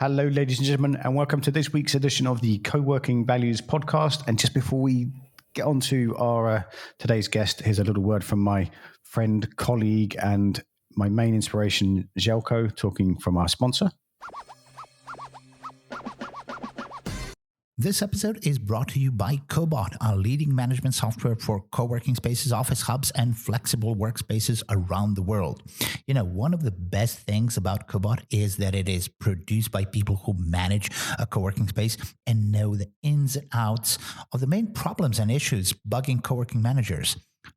Hello, ladies and gentlemen, and welcome to this week's edition of the Coworking Values Podcast. And just before we get on to our today's guest, here's a little word from my friend, colleague, and my main inspiration, Željko, talking from our sponsor. This episode is brought to you by Cobot, our leading management software for co-working spaces, office hubs, and flexible workspaces around the world. You know, one of the best things about Cobot is that it is produced by people who manage a co-working space and know the ins and outs of the main problems and issues bugging co-working managers.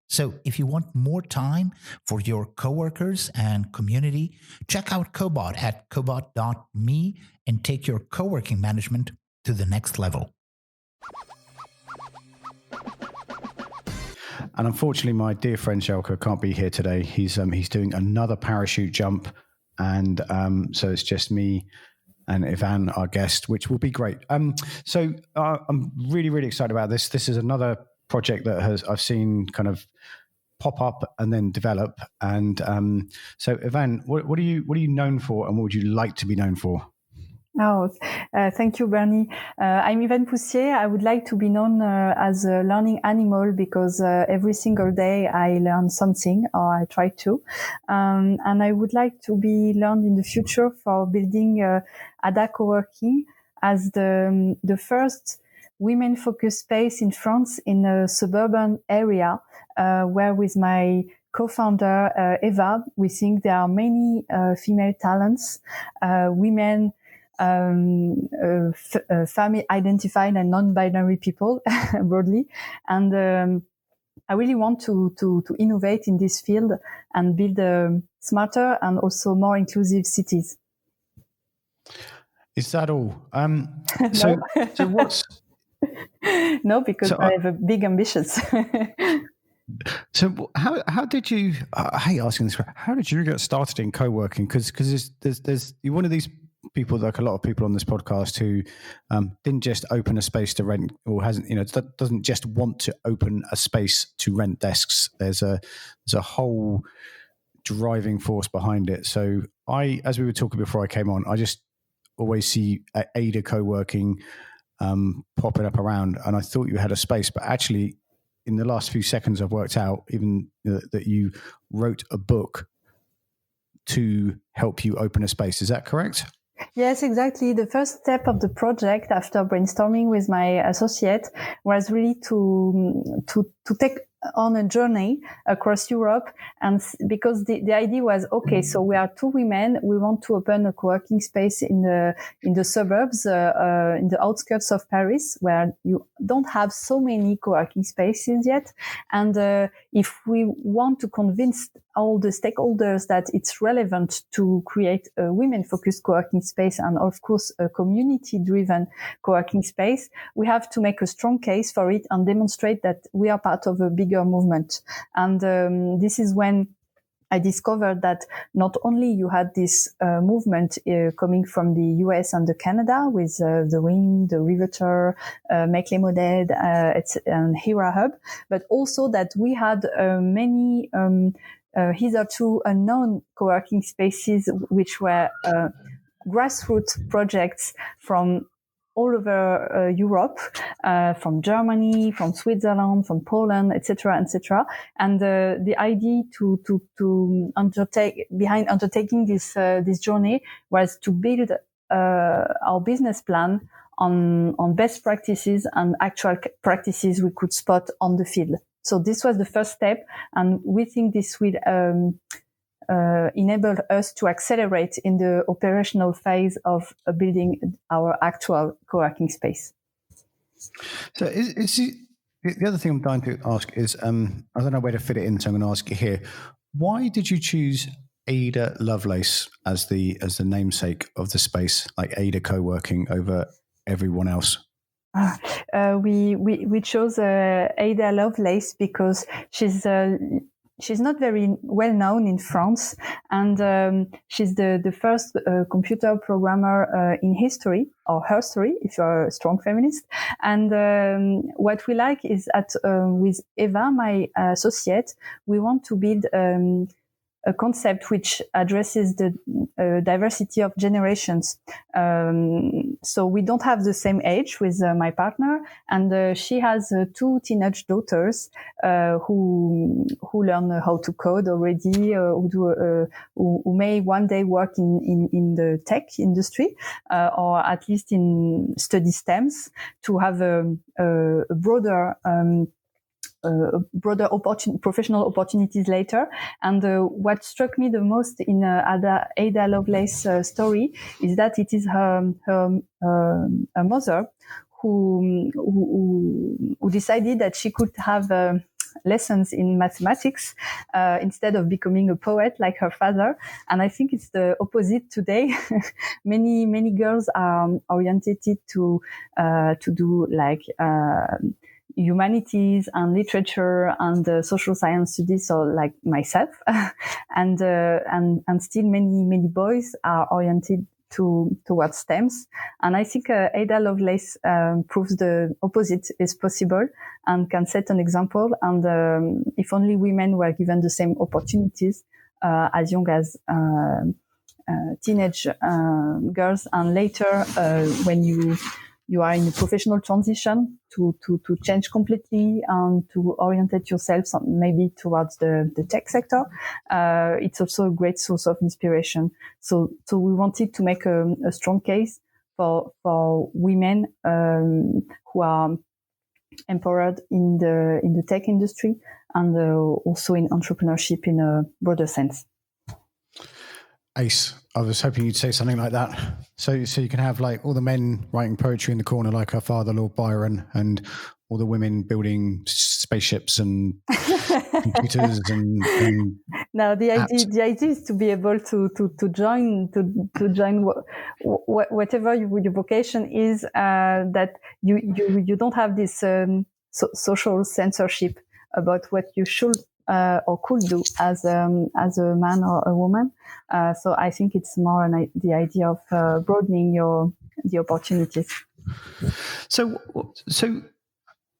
So if you want more time for your coworkers and community, check out Cobot at cobot.me and take your co-working management to the next level. And unfortunately, my dear friend Željko can't be here today. He's doing another parachute jump, and so it's just me and Ivanne, our guest, which will be great. So I'm really, really excited about this. This is another project that I've seen kind of pop up and then develop. And so Ivanne, what are you known for, and what would you like to be known for? Thank you, Bernie. I'm Ivanne Poussier. I would like to be known as a learning animal because every single day I learn something, or I try to. And I would like to be learned in the future for building Ada Coworking as the first women-focused space in France in a suburban area, where with my co-founder Eva, we think there are many female talents, women, family identified and non-binary people broadly, and I really want to innovate in this field and build smarter and also more inclusive cities. Is that all? So what's no, because I have big ambitions. So how did you? I hate asking this. How did you get started in co-working? Because there's you're one of these people, like a lot of people on this podcast, who didn't just open a space to rent, or doesn't just want to open a space to rent desks. There's a whole driving force behind it. So as we were talking before I came on, I just always see Ada Coworking popping up around, and I thought you had a space, but actually in the last few seconds I've worked out even that you wrote a book to help you open a space. Is that correct? Yes, exactly. The first step of the project after brainstorming with my associate was really to take on a journey across Europe. And because the idea was, okay, so we are two women, we want to open a co-working space in the suburbs, in the outskirts of Paris, where you don't have so many co-working spaces yet. And if we want to convince all the stakeholders that it's relevant to create a women-focused co-working space and, of course, a community-driven co-working space, we have to make a strong case for it and demonstrate that we are part of a bigger movement. And this is when I discovered that not only you had this movement coming from the US and the Canada with the Ring, the Riveter, Make Les Modèles, and Hera Hub, but also that we had many hitherto unknown co-working spaces, which were grassroots projects from all over Europe, from Germany, from Switzerland, from Poland, etc., etc. And the idea behind undertaking this journey was to build our business plan on best practices and actual practices we could spot on the field. So this was the first step, and we think this will enable us to accelerate in the operational phase of building our actual co-working space. So the other thing I'm dying to ask is, I don't know where to fit it in, so I'm going to ask you here. Why did you choose Ada Lovelace as the namesake of the space, like Ada Coworking, over everyone else? We chose Ada Lovelace because she's not very well known in France, and she's the first computer programmer in history, or herstory, if you're a strong feminist. And what we like is that with Eva, my associate, we want to build a concept which addresses the diversity of generations. So we don't have the same age with my partner, and she has 2 teenage daughters who learn how to code already, who may one day work in the tech industry, or at least in study STEMs, to have a broader professional opportunities later. And what struck me the most in Ada Lovelace story is that it is her mother who decided that she could have lessons in mathematics instead of becoming a poet like her father. And I think it's the opposite today. many girls are oriented to do like humanities and literature and social science studies, so like myself, and still many boys are oriented towards STEMs. And I think Ada Lovelace proves the opposite is possible and can set an example. And if only women were given the same opportunities as young as teenage girls, and later when you are in a professional transition to change completely and to orientate yourself maybe towards the tech sector. It's also a great source of inspiration. So we wanted to make a strong case for women who are empowered in the tech industry and also in entrepreneurship in a broader sense. Ace, I was hoping you'd say something like that. So you can have like all the men writing poetry in the corner like our father, Lord Byron, and all the women building spaceships and computers and now the idea is to be able to join whatever your vocation is, that you don't have this social censorship about what you should or could do as a man or a woman. So I think it's more the idea of broadening the opportunities. So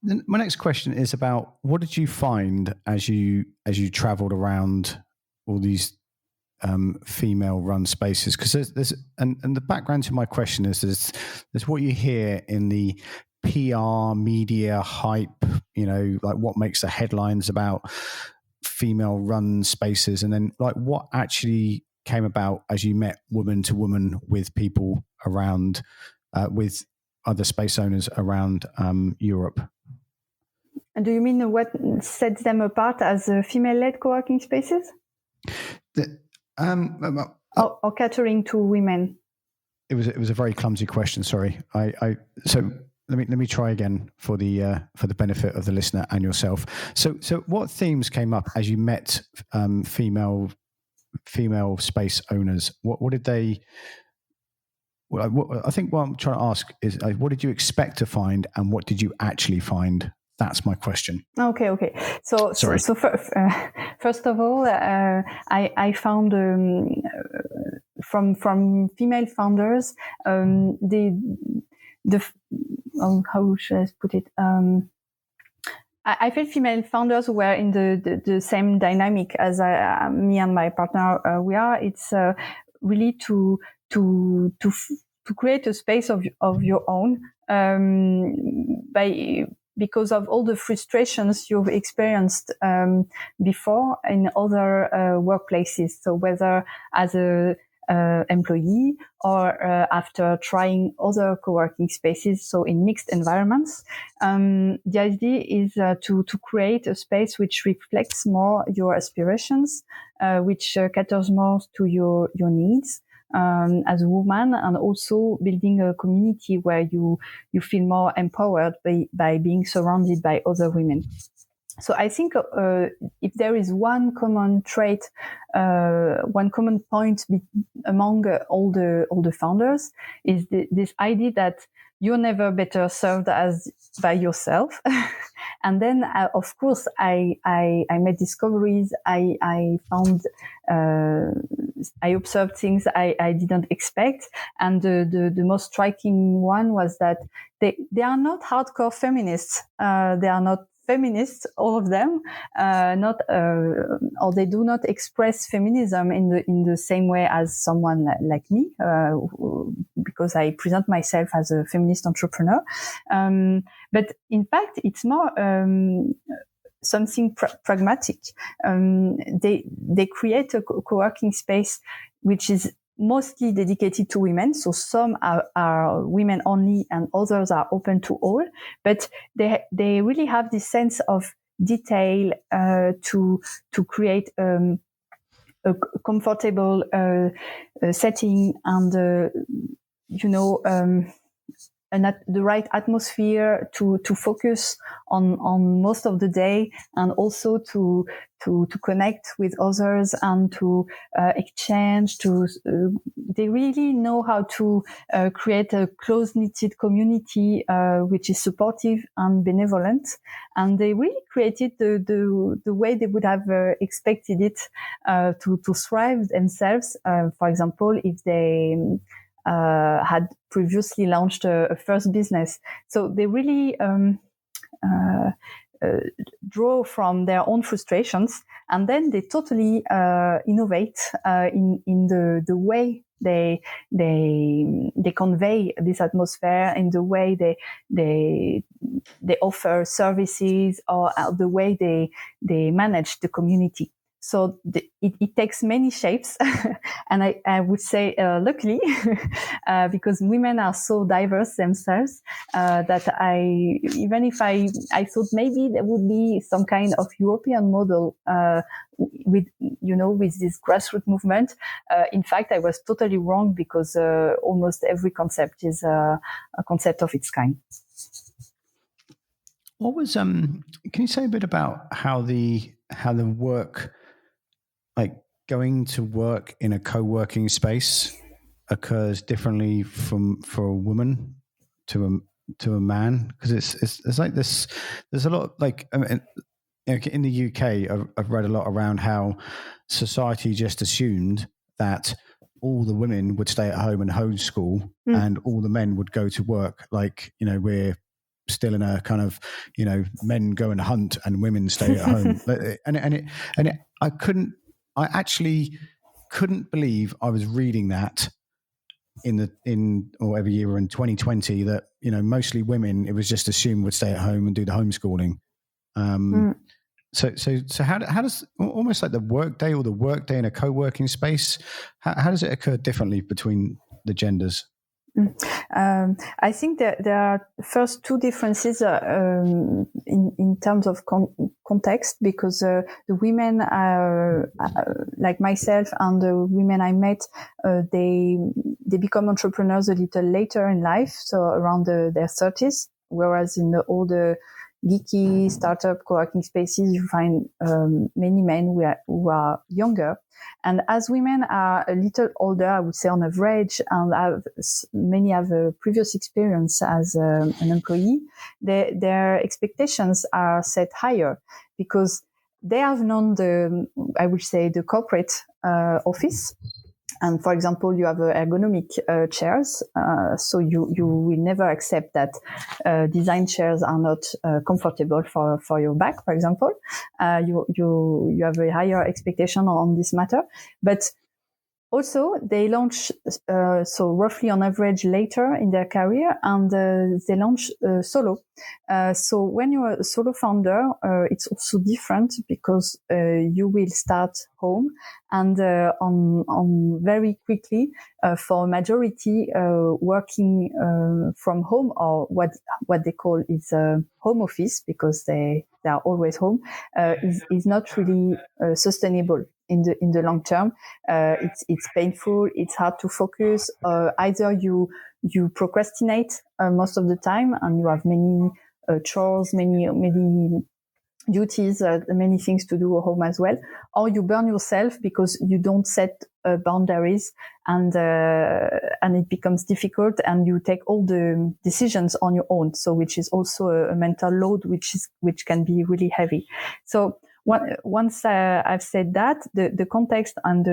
my next question is about what did you find as you traveled around all these female-run spaces? Because there's and the background to my question is there's what you hear in the PR media hype, like what makes the headlines about female-run spaces, and then like what actually came about as you met woman to woman with people around, with other space owners around Europe. And do you mean what sets them apart as female-led co-working spaces? Or catering to women? It was a very clumsy question. Sorry. So let me try again for the benefit of the listener and yourself. So what themes came up as you met female space owners? What did they? Well, I think what I'm trying to ask is, what did you expect to find, and what did you actually find? That's my question. Okay. So first of all, I found from female founders how should I put it? I felt female founders were in the same dynamic as me and my partner we are. It's really to create a space of your own because of all the frustrations you've experienced before in other workplaces. So whether as a employee or after trying other co-working spaces, so in mixed environments, the idea is to create a space which reflects more your aspirations, which caters more to your needs as a woman, and also building a community where you feel more empowered by being surrounded by other women. So I think if there is one common trait, one common point among all the founders, is this idea that you're never better served as by yourself. And then, of course, I made discoveries. I found, I observed things I didn't expect. And the most striking one was that they are not hardcore feminists. They are not feminists, all of them, or they do not express feminism in the same way as someone like me, because I present myself as a feminist entrepreneur. But in fact, it's more something pragmatic. They create a co-working space which is mostly dedicated to women. So some are women only and others are open to all, but they really have this sense of detail, to create, a comfortable, setting and, the right atmosphere to focus on most of the day, and also to connect with others and to exchange. They really know how to create a close-knitted community which is supportive and benevolent, and they really created the way they would have expected it to thrive themselves. For example, if they had previously launched a first business. So they really draw from their own frustrations, and then they totally innovate in the way they convey this atmosphere, in the way they offer services, or the way they manage the community. So it takes many shapes, and I would say luckily, because women are so diverse themselves, that even if I thought maybe there would be some kind of European model with this grassroots movement. In fact, I was totally wrong, because almost every concept is a concept of its kind. What was can you say a bit about how the work, like going to work in a co-working space, occurs differently for a woman to a man? Because it's like this. There's a lot, like, I mean, in the UK, I've read a lot around how society just assumed that all the women would stay at home and homeschool, and all the men would go to work. Like, we're still in a kind of, men go and hunt and women stay at home. I actually couldn't believe I was reading that or every year in 2020, that, mostly women, it was just assumed, would stay at home and do the homeschooling. So how does, almost like the workday in a co-working space, how does it occur differently between the genders? I think that there are first two differences in terms of context, because the women like myself and the women I met, they become entrepreneurs a little later in life, so around their 30s, whereas in the older geeky startup co-working spaces, you find many men who are younger. And as women are a little older, I would say on average, and many have a previous experience as an employee, their expectations are set higher, because they have known the corporate office. And for example, you have ergonomic chairs, so you will never accept that design chairs are not comfortable for your back, for example. You have a higher expectation on this matter, but also they launch so roughly on average later in their career, and they launch solo. So when you're a solo founder, it's also different, because you will start home, and on very quickly, for a majority, working from home, or what they call is home office, because they are always home, is not really sustainable in the long term. It's painful. It's hard to focus. Either you procrastinate most of the time, and you have many chores, many duties, many things to do at home as well, or you burn yourself because you don't set boundaries, and it becomes difficult, and you take all the decisions on your own. So, which is also a mental load, which can be really heavy. So, once I've said that, the context and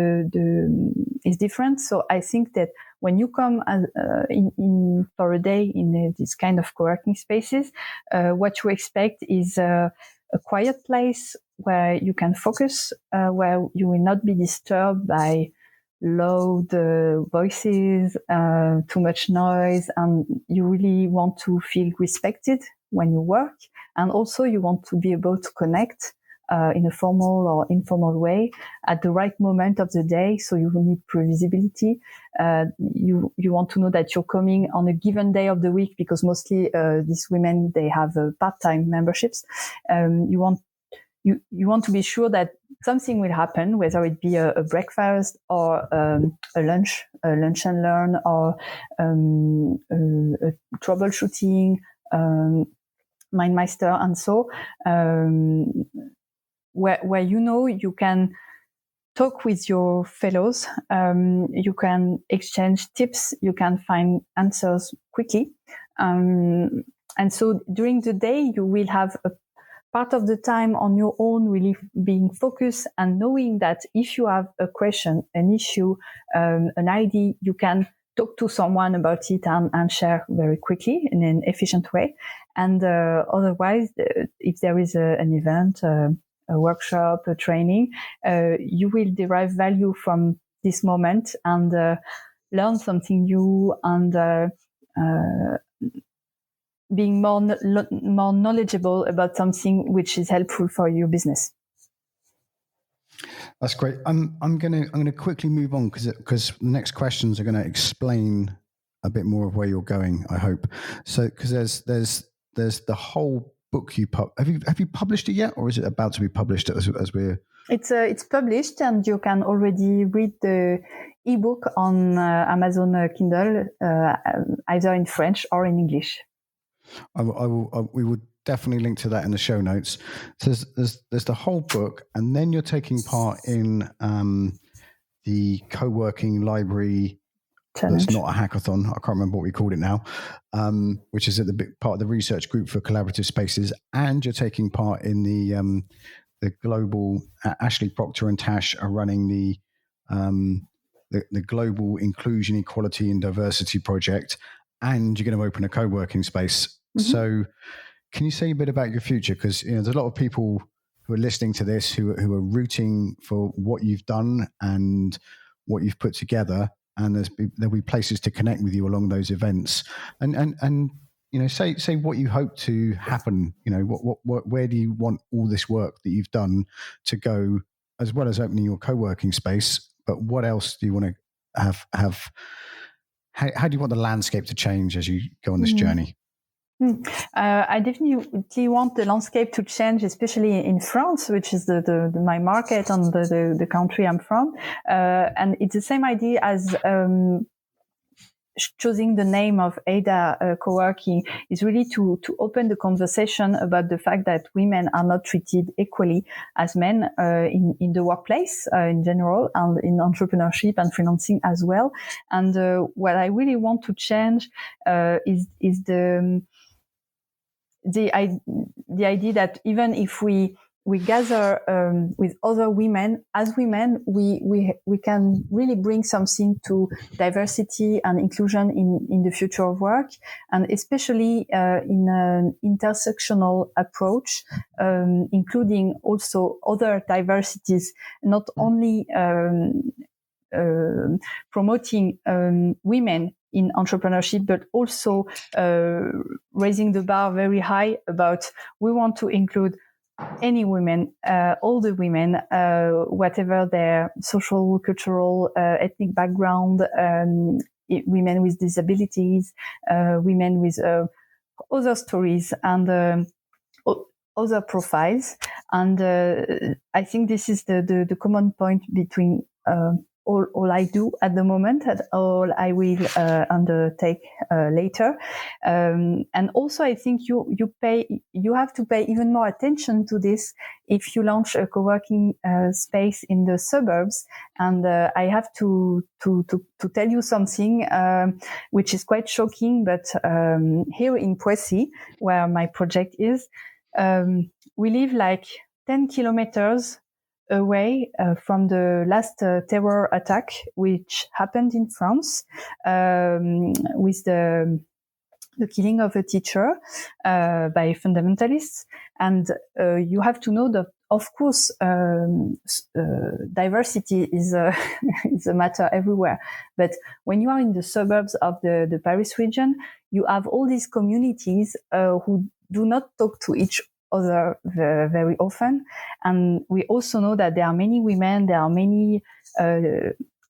is different. So I think that when you come in for a day in this kind of co-working spaces, what you expect is a quiet place where you can focus, where you will not be disturbed by loud voices, too much noise, and you really want to feel respected when you work. And also you want to be able to connect in a formal or informal way at the right moment of the day. So you will need previsibility. You want to know that you're coming on a given day of the week, because mostly these women, they have part-time memberships. You want to be sure that something will happen, whether it be a breakfast or a lunch and learn, or a troubleshooting, MindMeister, and so where you can talk with your fellows, you can exchange tips, you can find answers quickly, and so during the day you will have a part of the time on your own, really being focused and knowing that if you have a question, an issue, an idea, you can talk to someone about it and share very quickly in an efficient way. And otherwise, if there is an event, a workshop, a training, you will derive value from this moment and learn something new and being more knowledgeable about something which is helpful for your business. That's great. I'm gonna quickly move on because the next questions are going to explain a bit more of where you're going, I hope. So because there's the whole book have you published it yet, or is it about to be published as we're? It's published, and you can already read the ebook on Amazon Kindle, either in French or in English. We would definitely link to that in the show notes. So there's the whole book, and then you're taking part in the co-working library challenge. That's not a hackathon. I can't remember what we called it now, which is at the big part of the research group for collaborative spaces, and you're taking part in the global. Ashley Proctor and Tash are running the global inclusion, equality, and diversity project. And you're going to open a co-working space. Mm-hmm. So can you say a bit about your future? Because there's a lot of people who are listening to this who are rooting for what you've done and what you've put together. And there'll be places to connect with you along those events. And say what you hope to happen. Where do you want all this work that you've done to go, as well as opening your co-working space? But what else do you want to have? How do you want the landscape to change as you go on this journey? I definitely want the landscape to change, especially in France, which is my market and the country I'm from. And it's the same idea as choosing the name of Ada Coworking is really to open the conversation about the fact that women are not treated equally as men in the workplace in general, and in entrepreneurship and freelancing as well. And what I really want to change is the idea that even if we gather with other women, as women, we can really bring something to diversity and inclusion in the future of work, and especially in an intersectional approach, including also other diversities, not only promoting women in entrepreneurship, but also raising the bar very high about we want to include any women, all the women, whatever their social, cultural, ethnic background, women with disabilities, women with other stories and other profiles. And I think this is the common point between all I do at the moment and all I will undertake later. And also I think you have to pay even more attention to this if you launch a co-working space in the suburbs. And I have to tell you something which is quite shocking, but here in Poussier, where my project is, we live like 10 kilometers away from the last terror attack, which happened in France with the killing of a teacher by fundamentalists. And you have to know that, of course, diversity is is a matter everywhere. But when you are in the suburbs of the Paris region, you have all these communities who do not talk to each other very often. And we also know that there are many women, there are many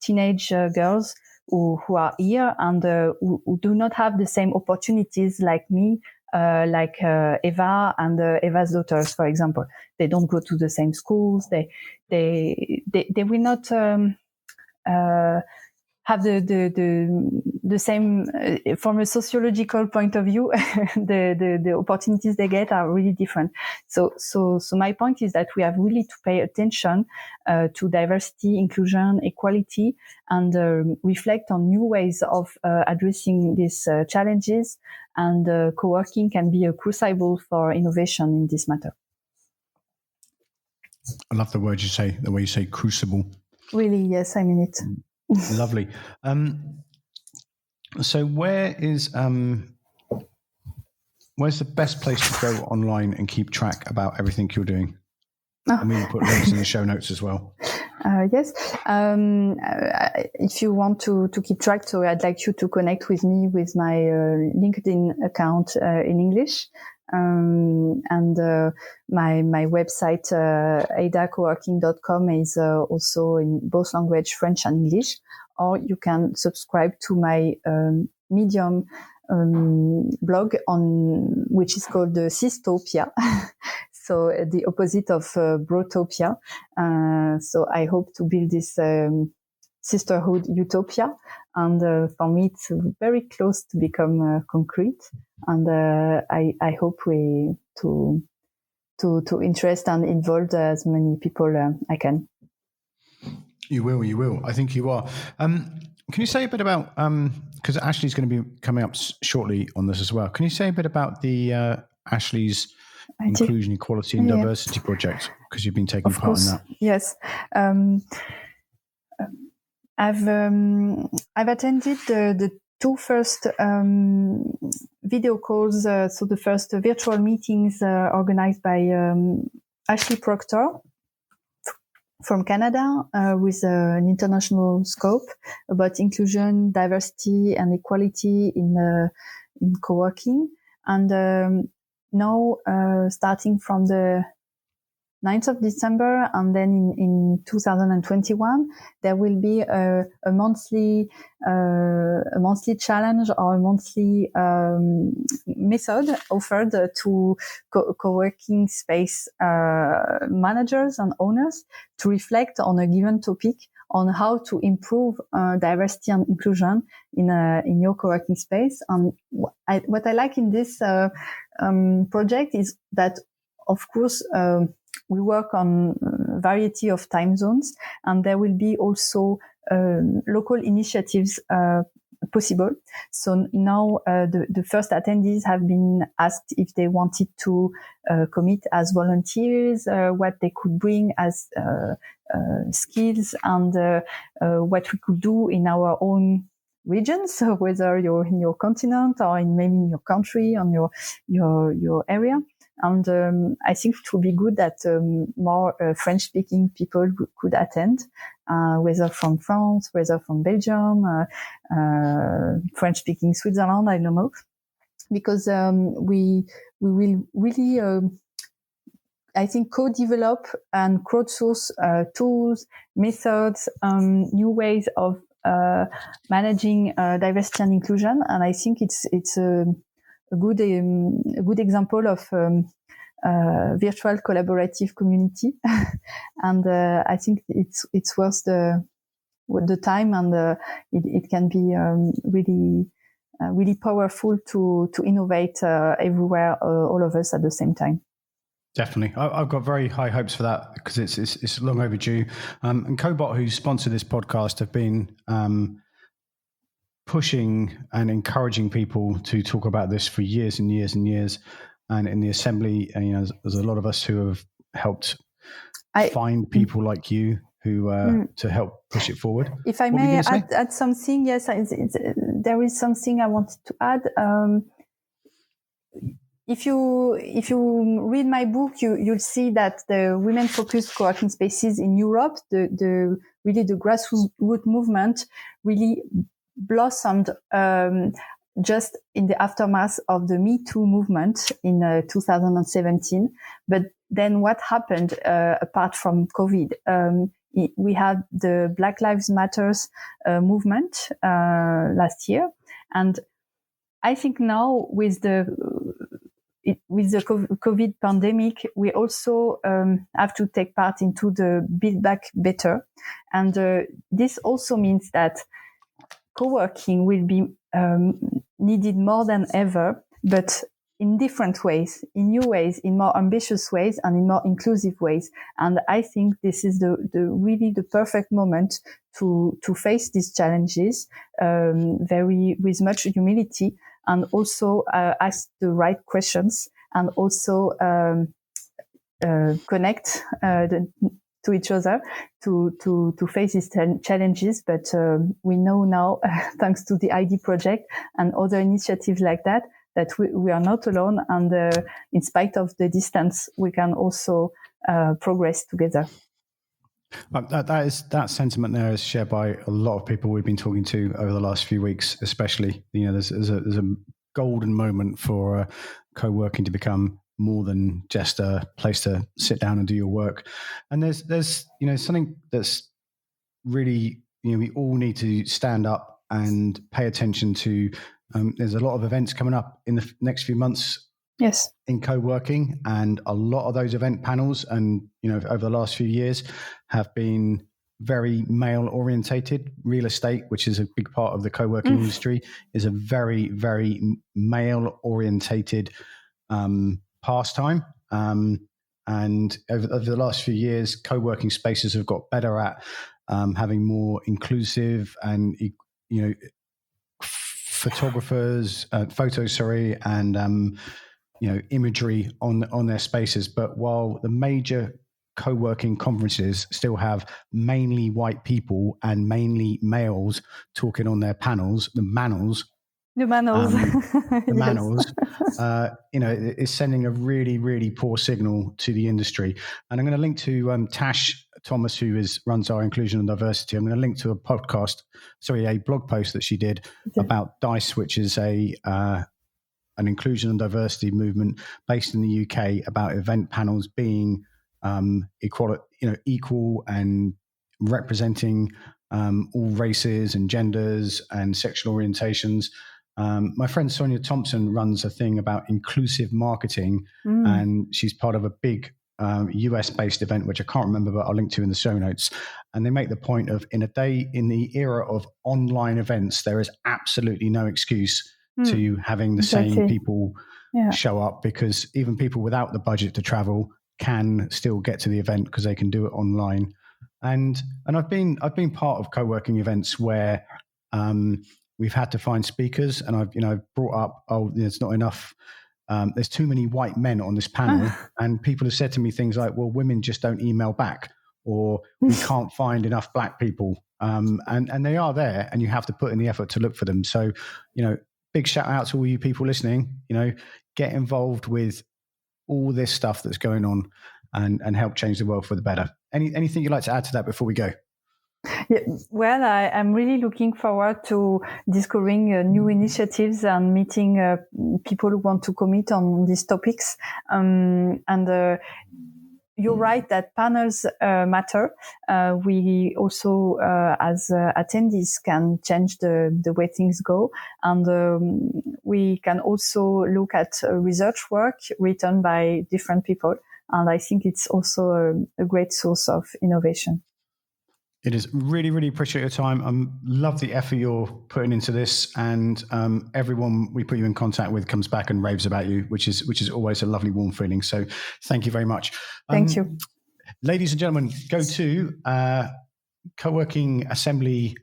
teenage girls who are here and who do not have the same opportunities like me, like Eva and Eva's daughters, for example. They don't go to the same schools. They will not have the same from a sociological point of view. the opportunities they get are really different. So my point is that we have really to pay attention to diversity, inclusion, equality, and reflect on new ways of addressing these challenges. And co-working can be a crucible for innovation in this matter. I love the way you say crucible. Really, yes, I mean it. Lovely. So where's the best place to go online and keep track about everything you're doing? I mean, we'll put links in the show notes as well. Yes. If you want to keep track, so I'd like you to connect with me with my LinkedIn account in English. And my website, adacoworking.com, is also in both language, French and English. Or you can subscribe to my Medium blog which is called Sistopia. So the opposite of Brotopia. So I hope to build this sisterhood utopia. And for me, it's very close to become concrete. And I hope to interest and involve as many people I can. You will. I think you are. Can you say a bit about, because Ashley's going to be coming up shortly on this as well. Can you say a bit about the Ashley's Inclusion, Equality and Diversity project? Because you've been taking part in that. Yes. I've attended the two first video calls, so the first virtual meetings organized by Ashley Proctor from Canada with an international scope about inclusion, diversity, and equality in co-working. And now, starting from the 9th of December, and then in 2021, there will be a monthly challenge or a monthly method offered to co-working space managers and owners to reflect on a given topic on how to improve diversity and inclusion in your co-working space. And what I like in this project is that, of course, we work on a variety of time zones, and there will be also local initiatives possible. So now the first attendees have been asked if they wanted to commit as volunteers, what they could bring as skills, and what we could do in our own regions, so whether you're in your continent or in maybe in your country, on your area. And I think it would be good that more French-speaking people could attend, whether from France, whether from Belgium, French-speaking Switzerland, I don't know, because we will really, I think, co-develop and crowdsource tools, methods, new ways of managing diversity and inclusion. And I think it's a good example of virtual collaborative community, and I think it's worth the time, and it can be really powerful to innovate everywhere, all of us at the same time. Definitely. I've got very high hopes for that because it's long overdue. And Cobot, who sponsored this podcast, have been pushing and encouraging people to talk about this for years and years and years. And in the assembly, there's a lot of us who have helped find people like you who to help push it forward? If I may add something, yes, there is something I wanted to add. If you read my book, you'll see that the women-focused co-working spaces in Europe, the grassroots movement really blossomed just in the aftermath of the Me Too movement in 2017. But then what happened apart from COVID? We had the Black Lives Matters movement last year, and I think now with the COVID pandemic, we also have to take part into the Build Back Better, and this also means that co-working will be needed more than ever, but in different ways, in new ways, in more ambitious ways, and in more inclusive ways. And I think this is really the perfect moment to face these challenges with much humility, and also ask the right questions, and also connect to each other to face these challenges. But we know now, thanks to the ID project and other initiatives like that we are not alone, and in spite of the distance, we can also progress together. That sentiment there is shared by a lot of people we've been talking to over the last few weeks, especially. There's a golden moment for co-working to become more than just a place to sit down and do your work. And there's something that's really, we all need to stand up and pay attention to. There's a lot of events coming up in the next few months. Yes. In co-working, and a lot of those event panels, and over the last few years, have been very male orientated. Real estate, which is a big part of the co-working industry, is a very, very male orientated pastime. And over the last few years, co-working spaces have got better at having more inclusive and photos, and imagery on their spaces. But while the major co-working conferences still have mainly white people and mainly males talking on their panels, the manels, is sending a really, really poor signal to the industry. And I'm going to link to Tash Thomas, who runs our inclusion and diversity. I'm going to link to a blog post that she did about DICE, which is an inclusion and diversity movement based in the UK, about event panels being equal and representing all races and genders and sexual orientations. My friend Sonia Thompson runs a thing about inclusive marketing, and she's part of a big US-based event, which I can't remember, but I'll link to in the show notes. And they make the point of, in the era of online events, there is absolutely no excuse to having the same people show up, because even people without the budget to travel can still get to the event because they can do it online. And I've been part of co-working events where we've had to find speakers, and I've brought up, there's not enough. There's too many white men on this panel, and people have said to me things like, well, women just don't email back, or we can't find enough black people. And they are there, and you have to put in the effort to look for them. So, big shout out to all you people listening, get involved with all this stuff that's going on and help change the world for the better. Anything you'd like to add to that before we go? Yeah, well, I'm really looking forward to discovering new initiatives and meeting people who want to commit on these topics. You're right that panels matter. We also, as attendees, can change the way things go. And we can also look at research work written by different people. And I think it's also a great source of innovation. It is. Really, really appreciate your time. Love the effort you're putting into this, and everyone we put you in contact with comes back and raves about you, which is always a lovely, warm feeling. So thank you very much. Thank you. Ladies and gentlemen, go to Co-working Assembly.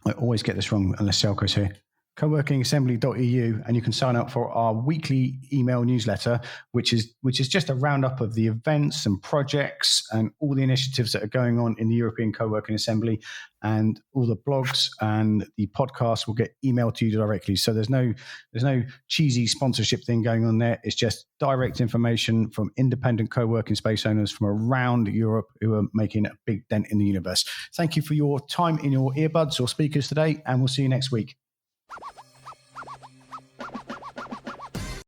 I always get this wrong unless Selko's here. coworkingassembly.eu, and you can sign up for our weekly email newsletter, which is just a roundup of the events and projects and all the initiatives that are going on in the European Coworking Assembly, and all the blogs and the podcasts will get emailed to you directly. So there's no cheesy sponsorship thing going on there. It's just direct information from independent co-working space owners from around Europe who are making a big dent in the universe. Thank you for your time in your earbuds or speakers today, and we'll see you next week.